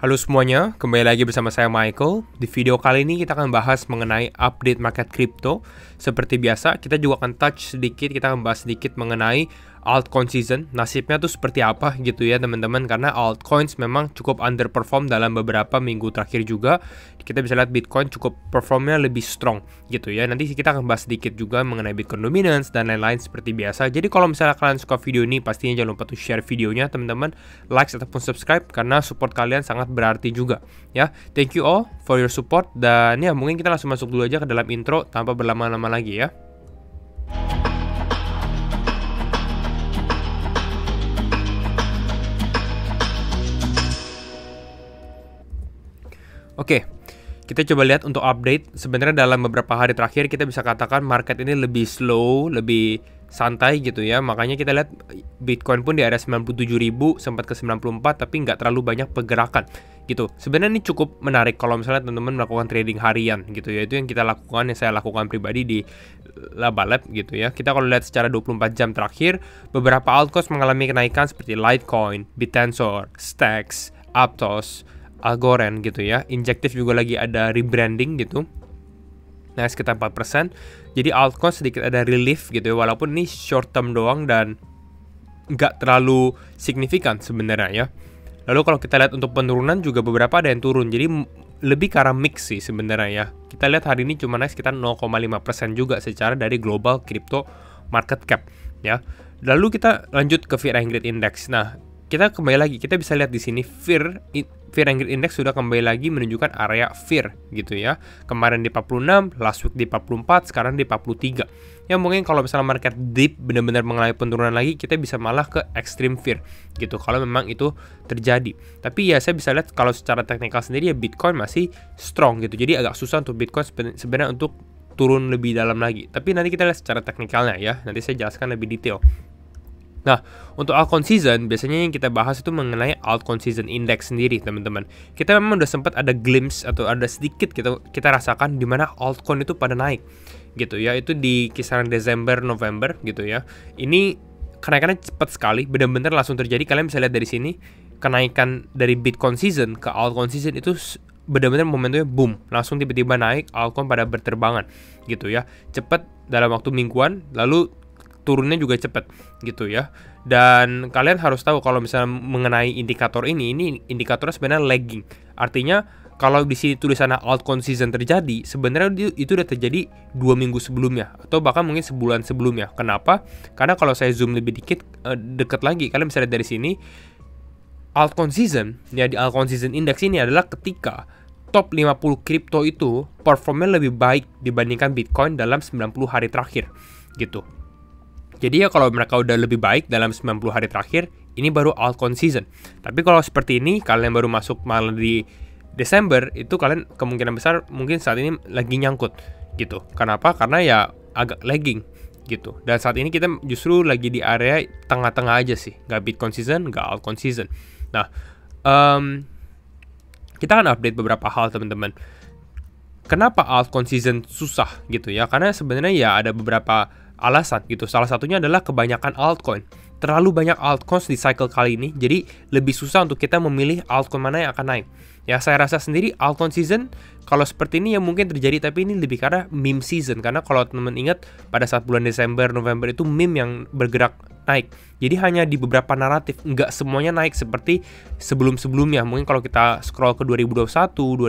Halo semuanya, kembali lagi bersama saya Michael. Di video kali ini kita akan bahas mengenai update market crypto. Seperti biasa, kita juga akan touch sedikit, kita akan bahas sedikit mengenai altcoin season. Nasibnya tuh seperti apa gitu ya teman-teman, karena altcoins memang cukup underperform dalam beberapa minggu terakhir juga. Kita bisa lihat Bitcoin cukup performnya lebih strong gitu ya. Nanti kita akan bahas sedikit juga mengenai Bitcoin dominance dan lain-lain seperti biasa. Jadi kalau misalnya kalian suka video ini, pastinya jangan lupa tuh share videonya teman-teman, like ataupun subscribe, karena support kalian sangat berarti juga ya. Thank you all for your support. Dan ya mungkin kita langsung masuk dulu aja ke dalam intro tanpa berlama-lama lagi ya. Oke, kita coba lihat untuk update. Sebenarnya dalam beberapa hari terakhir kita bisa katakan market ini lebih slow, lebih santai gitu ya. Makanya kita lihat Bitcoin pun di area 97.000, sempat ke 94, tapi nggak terlalu banyak pergerakan gitu. Sebenarnya ini cukup menarik kalau misalnya teman-teman melakukan trading harian gitu ya. Itu yang kita lakukan, yang saya lakukan pribadi di Labalab gitu ya. Kita kalau lihat secara 24 jam terakhir, beberapa altcoins mengalami kenaikan seperti Litecoin, Bitensor, Stacks, Aptos, Algorand gitu ya. Injective juga lagi ada rebranding gitu. Nah, sekitar 4%. Jadi altcoin sedikit ada relief gitu ya, walaupun ini short term doang dan nggak terlalu signifikan sebenarnya ya. Lalu kalau kita lihat untuk penurunan juga beberapa ada yang turun. Jadi lebih ke arah mix sih sebenarnya ya. Kita lihat hari ini cuma naik sekitar 0,5% juga secara dari global crypto market cap ya. Lalu kita lanjut ke Fear and Greed Index. Nah, kita kembali lagi, kita bisa lihat di sini Fear and Greed Index sudah kembali lagi menunjukkan area fear gitu ya. Kemarin di 46, last week di 44, sekarang di 43. Ya mungkin kalau misalnya market dip benar-benar mengalami penurunan lagi, kita bisa malah ke extreme fear gitu kalau memang itu terjadi. Tapi ya saya bisa lihat kalau secara teknikal sendiri ya Bitcoin masih strong gitu. Jadi agak susah untuk Bitcoin sebenarnya untuk turun lebih dalam lagi. Tapi nanti kita lihat secara teknikalnya ya. Nanti saya jelaskan lebih detail. Nah, untuk altcoin season, biasanya yang kita bahas itu mengenai altcoin season index sendiri, teman-teman. Kita memang udah sempat ada glimpse atau ada sedikit kita rasakan di mana altcoin itu pada naik, gitu ya. Itu di kisaran Desember, November, gitu ya. Ini kenaikannya cepat sekali, benar-benar langsung terjadi. Kalian bisa lihat dari sini, kenaikan dari Bitcoin season ke altcoin season itu benar-benar momentumnya boom, langsung tiba-tiba naik, altcoin pada berterbangan, gitu ya. Cepat dalam waktu mingguan, lalu turunnya juga cepat gitu ya. Dan kalian harus tahu kalau misalnya mengenai indikator ini indikatornya sebenarnya lagging. Artinya kalau di sini tulisannya altcoin season terjadi, sebenarnya itu udah terjadi 2 minggu sebelumnya atau bahkan mungkin sebulan sebelumnya. Kenapa? Karena kalau saya zoom lebih dikit dekat lagi, kalian bisa lihat dari sini altcoin season ya, di altcoin season index ini adalah ketika top 50 kripto itu performnya lebih baik dibandingkan Bitcoin dalam 90 hari terakhir gitu. Jadi ya kalau mereka udah lebih baik dalam 90 hari terakhir, ini baru altcoin season. Tapi kalau seperti ini, kalian baru masuk malah di Desember, itu kalian kemungkinan besar mungkin saat ini lagi nyangkut gitu. Kenapa? Karena ya agak lagging gitu. Dan saat ini kita justru lagi di area tengah-tengah aja sih. Nggak Bitcoin season, nggak altcoin season. Nah, kita akan update beberapa hal teman-teman. Kenapa altcoin season susah gitu ya? Karena sebenarnya ya ada beberapa alasan gitu. Salah satunya adalah kebanyakan altcoin. Terlalu banyak altcoins di cycle kali ini, jadi lebih susah untuk kita memilih altcoin mana yang akan naik. Ya saya rasa sendiri altcoin season kalau seperti ini ya mungkin terjadi, tapi ini lebih karena meme season. Karena kalau teman-teman ingat pada saat bulan Desember, November itu meme yang bergerak naik. Jadi hanya di beberapa naratif, nggak semuanya naik seperti sebelum-sebelumnya. Mungkin kalau kita scroll ke 2021,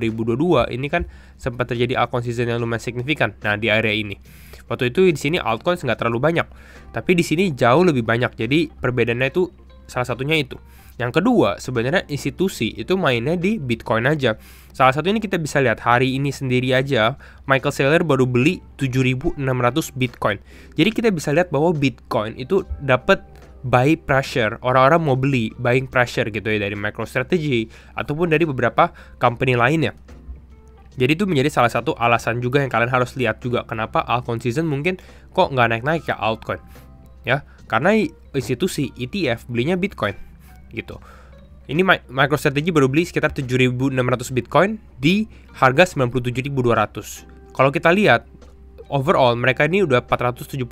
2022, ini kan sempat terjadi altcoin season yang lumayan signifikan. Nah, di area ini. Waktu itu di sini altcoins nggak terlalu banyak, tapi di sini jauh lebih banyak. Jadi perbedaannya itu salah satunya itu. Yang kedua, sebenarnya institusi itu mainnya di Bitcoin aja. Salah satu ini kita bisa lihat hari ini sendiri aja, Michael Saylor baru beli 7.600 Bitcoin. Jadi kita bisa lihat bahwa Bitcoin itu dapat buy pressure, orang-orang mau beli, buying pressure gitu ya, dari MicroStrategy ataupun dari beberapa company lainnya. Jadi itu menjadi salah satu alasan juga yang kalian harus lihat juga kenapa altcoin season mungkin kok nggak naik-naik ya altcoin. Ya, karena institusi ETF belinya Bitcoin gitu. Ini MicroStrategy baru beli sekitar 7.600 Bitcoin di harga 97.200. Kalau kita lihat overall mereka ini udah 478.000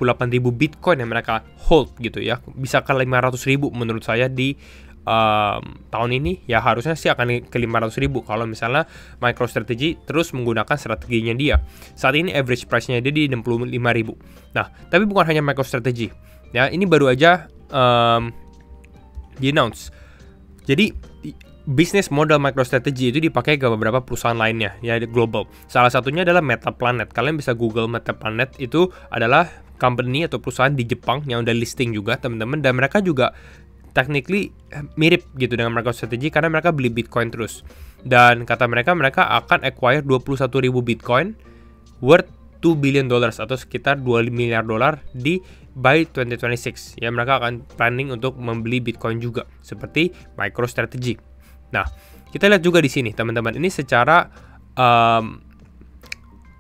Bitcoin yang mereka hold gitu ya. Bisa ke 500.000 menurut saya di tahun ini ya harusnya sih akan ke 500.000 kalau misalnya MicroStrategy terus menggunakan strateginya dia. Saat ini average price-nya dia di 65.000. Nah, tapi bukan hanya MicroStrategy. Ya, ini baru aja di-announce. Jadi bisnis model MicroStrategy itu dipakai ke beberapa perusahaan lainnya ya di global. Salah satunya adalah Metaplanet. Kalian bisa Google Metaplanet, itu adalah company atau perusahaan di Jepang yang udah listing juga, teman-teman, dan mereka juga technically mirip gitu dengan MicroStrategy karena mereka beli Bitcoin terus. Dan kata mereka akan acquire 21.000 Bitcoin worth $2 billion atau sekitar $2 miliar di by 2026. Ya, mereka akan planning untuk membeli Bitcoin juga seperti MicroStrategy. Nah, kita lihat juga di sini, teman-teman. Ini secara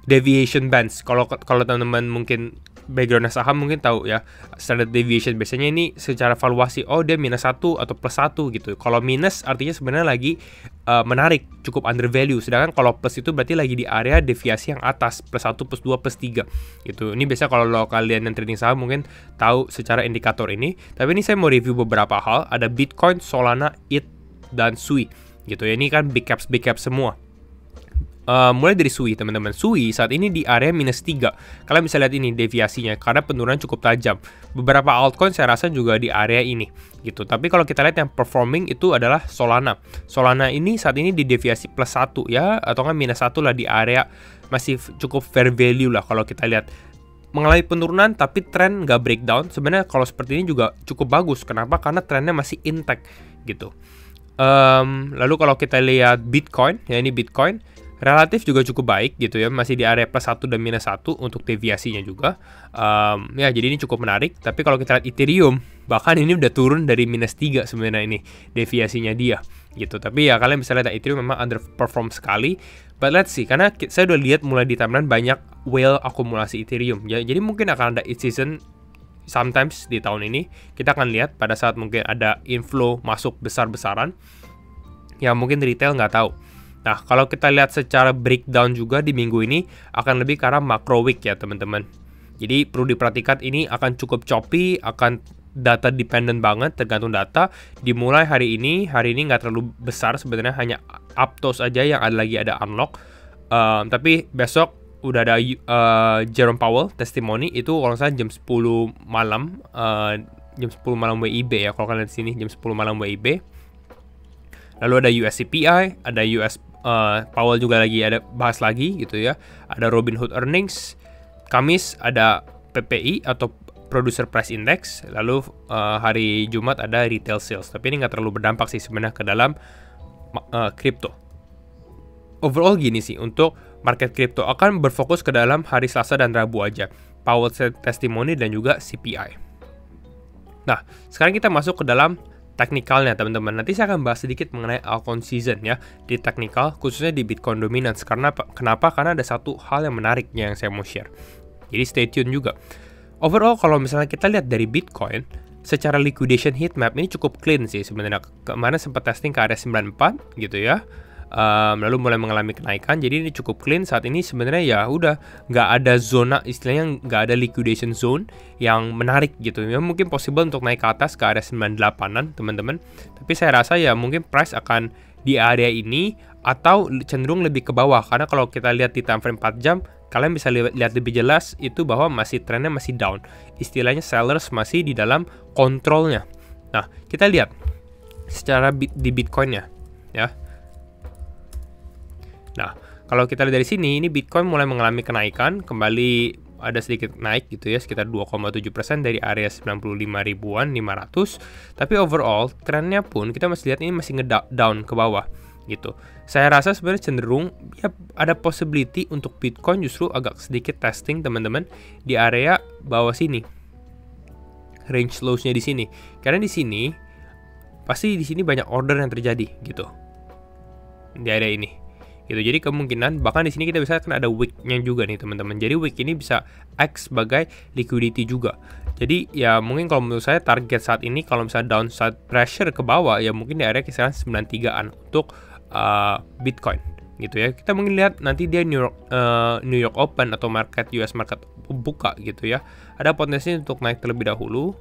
deviation bands. Kalau teman-teman mungkin background saham mungkin tahu ya, standard deviation biasanya ini secara valuasi, oh dia -1 atau +1 gitu. Kalau minus artinya sebenarnya lagi menarik, cukup under value. Sedangkan kalau plus itu berarti lagi di area deviasi yang atas, +1, +2, +3 gitu. Ini biasa kalau kalian yang trading saham mungkin tahu secara indikator ini. Tapi ini saya mau review beberapa hal. Ada Bitcoin, Solana, ETH, dan Sui gitu ya. Ini kan big caps semua. Mulai dari Sui, teman-teman. Sui saat ini di area -3. Kalian bisa lihat ini deviasinya karena penurunan cukup tajam. Beberapa altcoin saya rasa juga di area ini gitu. Tapi kalau kita lihat yang performing itu adalah Solana. Solana ini saat ini di deviasi +1 ya, atau kan -1 lah, di area masih cukup fair value lah kalau kita lihat. Mengalami penurunan tapi tren nggak breakdown. Sebenarnya kalau seperti ini juga cukup bagus. Kenapa? Karena trennya masih intact gitu. Lalu kalau kita lihat Bitcoin, ya ini Bitcoin relatif juga cukup baik gitu ya, masih di area +1 dan -1 untuk deviasinya juga. Ya, jadi ini cukup menarik. Tapi kalau kita lihat Ethereum, bahkan ini udah turun dari -3 sebenarnya ini deviasinya dia gitu. Tapi ya kalian bisa lihat Ethereum memang underperform sekali. But let's see, karena saya udah lihat mulai di timeline banyak whale akumulasi Ethereum. Ya, jadi mungkin akan ada ETH season sometimes di tahun ini. Kita akan lihat pada saat mungkin ada inflow masuk besar-besaran. Ya mungkin retail nggak tahu. Nah, kalau kita lihat secara breakdown juga di minggu ini akan lebih ke arah macro week ya, teman-teman. Jadi perlu diperhatikan, ini akan cukup choppy, akan data dependent banget, tergantung data. Dimulai hari ini nggak terlalu besar sebenarnya, hanya Aptos aja yang ada unlock. Tapi besok udah ada Jerome Powell testimoni, itu kalau saya jam 10 malam, jam 10 malam WIB ya, kalau kalian di sini jam 10 malam WIB. Lalu ada US CPI, ada US Powell juga lagi ada bahas lagi gitu ya. Ada Robinhood earnings. Kamis ada PPI atau Producer Price Index. Lalu hari Jumat ada retail sales. Tapi ini nggak terlalu berdampak sih sebenarnya ke dalam crypto. Overall gini sih, untuk market crypto akan berfokus ke dalam hari Selasa dan Rabu aja. Powell testimoni dan juga CPI. Nah, sekarang kita masuk ke dalam teknikalnya, teman-teman. Nanti saya akan bahas sedikit mengenai altcoin season ya di teknikal, khususnya di Bitcoin dominance. Kenapa? Karena ada satu hal yang menarik yang saya mau share. Jadi stay tune juga. Overall kalau misalnya kita lihat dari Bitcoin, secara liquidation heat map ini cukup clean sih sebenarnya. Kemarin sempat testing ke area 94 gitu ya. Lalu mulai mengalami kenaikan, jadi ini cukup clean. Saat ini sebenarnya ya udah nggak ada zona, istilahnya nggak ada liquidation zone yang menarik gitu ya. Mungkin possible untuk naik ke atas ke area 98an, teman-teman, tapi saya rasa ya mungkin price akan di area ini atau cenderung lebih ke bawah, karena kalau kita lihat di time frame 4 jam kalian bisa lihat lebih jelas itu bahwa masih trennya masih down, istilahnya sellers masih di dalam kontrolnya. Nah, kita lihat secara di Bitcoinnya ya. Nah, kalau kita lihat dari sini, ini Bitcoin mulai mengalami kenaikan, kembali ada sedikit naik gitu ya, sekitar 2,7% dari area 95 ribuan 500. Tapi overall, trennya pun kita masih lihat ini masih nge-down ke bawah gitu. Saya rasa sebenarnya cenderung ya ada possibility untuk Bitcoin justru agak sedikit testing, teman-teman, di area bawah sini. Range lows-nya di sini. Karena di sini pasti di sini banyak order yang terjadi gitu. Di area ini. Gitu. Jadi kemungkinan bahkan di sini kita bisa kan ada wick-nya juga nih, teman-teman. Jadi wick ini bisa act sebagai liquidity juga. Jadi ya mungkin kalau menurut saya target saat ini kalau misalnya downside pressure ke bawah ya mungkin di area kisaran 93-an untuk Bitcoin gitu ya. Kita mungkin lihat nanti dia New York Open atau US market buka gitu ya. Ada potensi untuk naik terlebih dahulu.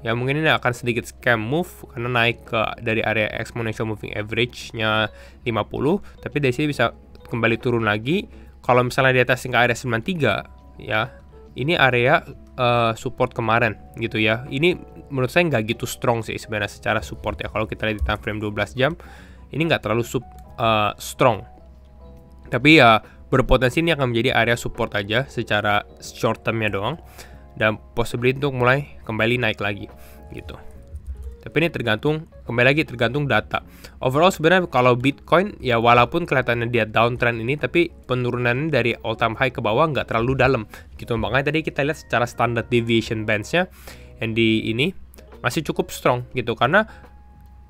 Ya mungkin ini akan sedikit scam move karena naik ke dari area exponential moving average-nya 50, tapi dari sini bisa kembali turun lagi. Kalau misalnya di atas tingkat area 93 ya, ini area support kemarin gitu ya. Ini menurut saya nggak gitu strong sih sebenarnya secara support ya. Kalau kita lihat di time frame 12 jam, ini nggak terlalu strong. Tapi ya berpotensi ini akan menjadi area support aja secara short termnya doang, dan possibility untuk mulai kembali naik lagi gitu. Tapi ini kembali lagi tergantung data. Overall sebenarnya kalau Bitcoin ya walaupun kelihatannya dia downtrend ini, tapi penurunannya dari all time high ke bawah nggak terlalu dalam gitu. Makanya tadi kita lihat secara standard deviation bands-nya yang di ini masih cukup strong gitu, karena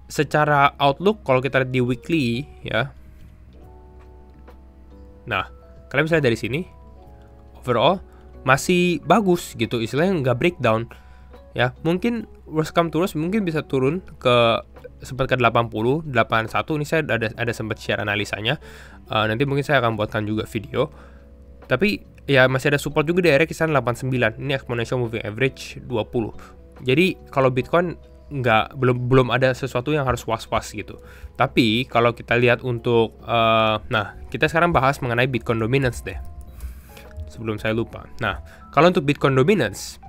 secara outlook kalau kita lihat di weekly ya. Nah, kalian bisa lihat dari sini overall masih bagus gitu, istilahnya nggak breakdown ya. Mungkin worst come to worst mungkin bisa turun ke sempat ke 80, 81. Ini saya ada sempat share analisanya. Nanti mungkin saya akan buatkan juga video. Tapi ya masih ada support juga di area kisaran 89. Ini exponential moving average 20. Jadi kalau Bitcoin belum ada sesuatu yang harus was-was gitu. Tapi kalau kita lihat untuk nah, kita sekarang bahas mengenai Bitcoin dominance deh. Sebelum saya lupa. Nah, kalau untuk Bitcoin dominance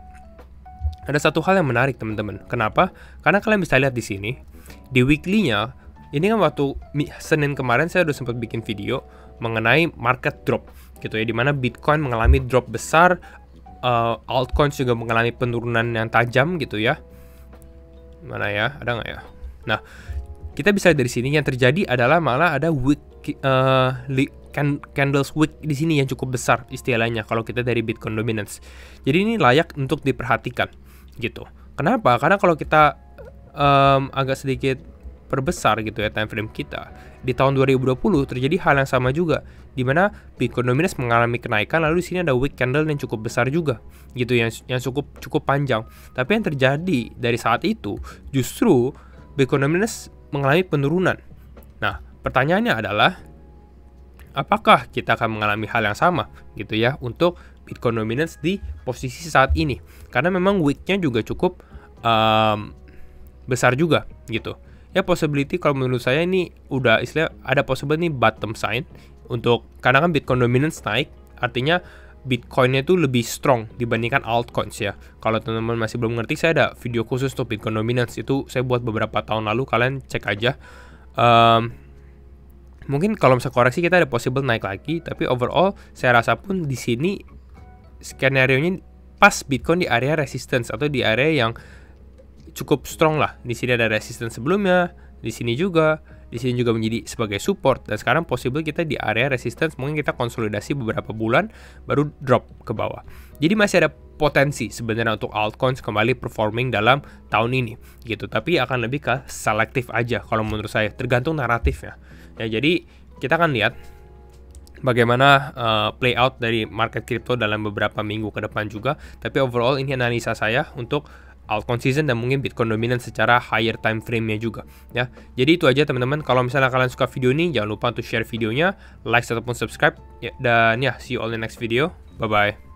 ada satu hal yang menarik teman-teman. Kenapa? Karena kalian bisa lihat di sini di weekly-nya, ini kan waktu Senin kemarin saya udah sempat bikin video mengenai market drop gitu ya, dimana Bitcoin mengalami drop besar, altcoins juga mengalami penurunan yang tajam gitu ya. Mana ya? Ada nggak ya? Nah, kita bisa dari sini yang terjadi adalah malah ada candles wick di sini yang cukup besar istilahnya kalau kita dari Bitcoin dominance. Jadi ini layak untuk diperhatikan gitu. Kenapa? Karena kalau kita agak sedikit perbesar gitu ya time frame kita, di tahun 2020 terjadi hal yang sama juga, di mana Bitcoin dominance mengalami kenaikan, lalu di sini ada wick candle yang cukup besar juga gitu, yang cukup panjang. Tapi yang terjadi dari saat itu justru Bitcoin dominance mengalami penurunan. Nah, pertanyaannya adalah apakah kita akan mengalami hal yang sama gitu ya untuk Bitcoin dominance di posisi saat ini? Karena memang wick-nya juga cukup besar juga gitu. Ya possibility kalau menurut saya ini udah istilah ada possibility bottom sign untuk, karena kan Bitcoin dominance naik, artinya Bitcoinnya itu lebih strong dibandingkan altcoins ya. Kalau teman-teman masih belum ngerti, saya ada video khusus untuk Bitcoin dominance, itu saya buat beberapa tahun lalu, kalian cek aja. Mungkin kalau misalnya koreksi kita ada possible naik lagi, tapi overall saya rasa pun di sini skenario-nya pas Bitcoin di area resistance atau di area yang cukup strong lah. Di sini ada resistance sebelumnya, di sini juga menjadi sebagai support, dan sekarang possible kita di area resistance, mungkin kita konsolidasi beberapa bulan baru drop ke bawah. Jadi masih ada potensi sebenarnya untuk altcoins kembali performing dalam tahun ini gitu, tapi akan lebih ke selektif aja kalau menurut saya, tergantung naratifnya ya. Jadi kita akan lihat bagaimana play out dari market crypto dalam beberapa minggu ke depan juga. Tapi overall ini analisa saya untuk altcoin season dan mungkin Bitcoin dominance secara higher time frame-nya juga ya. Jadi itu aja teman-teman. Kalau misalnya kalian suka video ini, jangan lupa untuk share videonya, like ataupun subscribe ya, dan ya see you all in the next video. Bye bye.